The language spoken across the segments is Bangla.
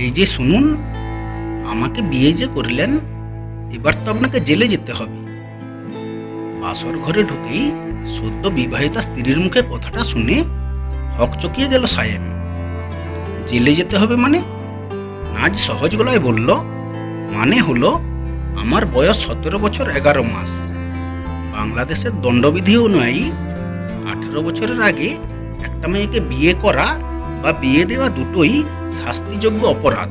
এই যে শুনুন, আমাকে বিয়ে যে করলেন, এবার তো আপনাকে জেলে যেতে হবে। বাসর ঘরে ঢুকেই সদ্য বিবাহিতা স্ত্রীর মুখে কথাটা শুনে হকচকিয়ে গেল সায়েম। জেলে যেতে হবে মানে? নাজ সহজ গলায় বলল, মানে হলো আমার বয়স 17 বছর 11 মাস। বাংলাদেশের দণ্ডবিধি অনুযায়ী 18 বছরের আগে একটা মেয়েকে বিয়ে করা বা বিয়ে দেওয়া দুটোই শাস্তিযোগ্য অপরাধ।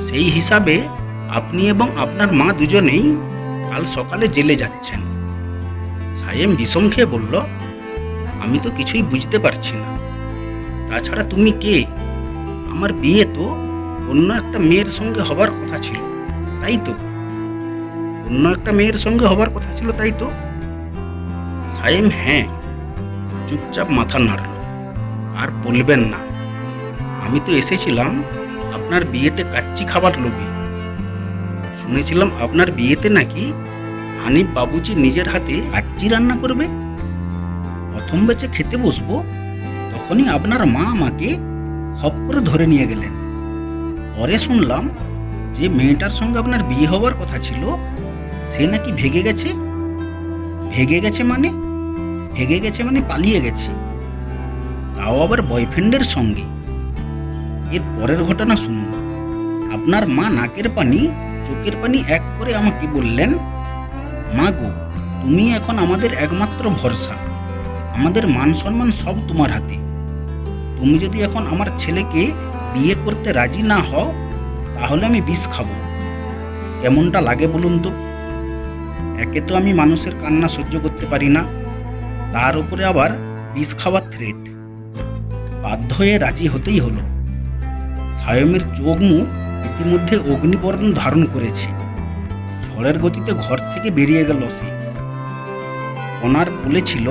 সেই হিসাবে আপনি এবং আপনার মা দুজনেই কাল সকালে জেলে যাচ্ছেন। সায়েম বিষম খেয়ে বলল, আমি তো কিছুই বুঝতে পারছি না। তাছাড়া তুমি কে? আমার বিয়ে তো অন্য একটা মেয়ের সঙ্গে হবার কথা ছিল, তাই তো? অন্য একটা মেয়ের সঙ্গে হবার কথা ছিল, তাই তো? সায়েম হ্যাঁ চুপচাপ মাথা নাড়ল। আর বলবেন না, আমি তো এসেছিলাম আপনার বিয়েতে কাচ্চি খাবার লোভে। শুনেছিলাম আপনার বিয়েতে নাকি হানিফ বাবুজি নিজের হাতে কাচ্চি রান্না করবে। প্রথম বেচে খেতে বসবো, তখনই আপনার মা আমাকে খপ করে ধরে নিয়ে গেলেন। পরে শুনলাম যে মেয়েটার সঙ্গে আপনার বিয়ে হওয়ার কথা ছিল, সে নাকি ভেগে গেছে। ভেগে গেছে মানে? ভেগে গেছে মানে পালিয়ে গেছে, তাও আবার বয়ফ্রেন্ডের সঙ্গে। এর পরের ঘটনা শুনুন। আপনার মা নাকের পানি চোখের পানি এক করে আমাকে বললেন, মা গো, তুমি এখন আমাদের একমাত্র ভরসা, আমাদের মান সম্মান সব তোমার হাতে। তুমি যদি এখন আমার ছেলেকে বিয়ে করতে রাজি না হও, তাহলে আমি বিষ খাবো। কেমনটা লাগে বলুন তো? একে তো আমি মানুষের কান্না সহ্য করতে পারি না, তার উপরে আবার বিষ খাওয়ার থ্রেট। বাধ্য হয়ে রাজি হতেই হলো। সায়মের চোখ মুখ ইতিমধ্যে অগ্নিবর্ণ ধারণ করেছে। ঝড়ের গতিতে ঘর থেকে বেরিয়ে গেল সে। ওনার বলেছিল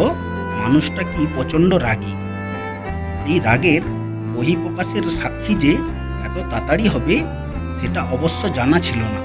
মানুষটা কি প্রচণ্ড রাগী। এই রাগের বহিঃপ্রকাশের সাক্ষী যে এত তাড়াতাড়ি হবে, সেটা অবশ্য জানা ছিল না।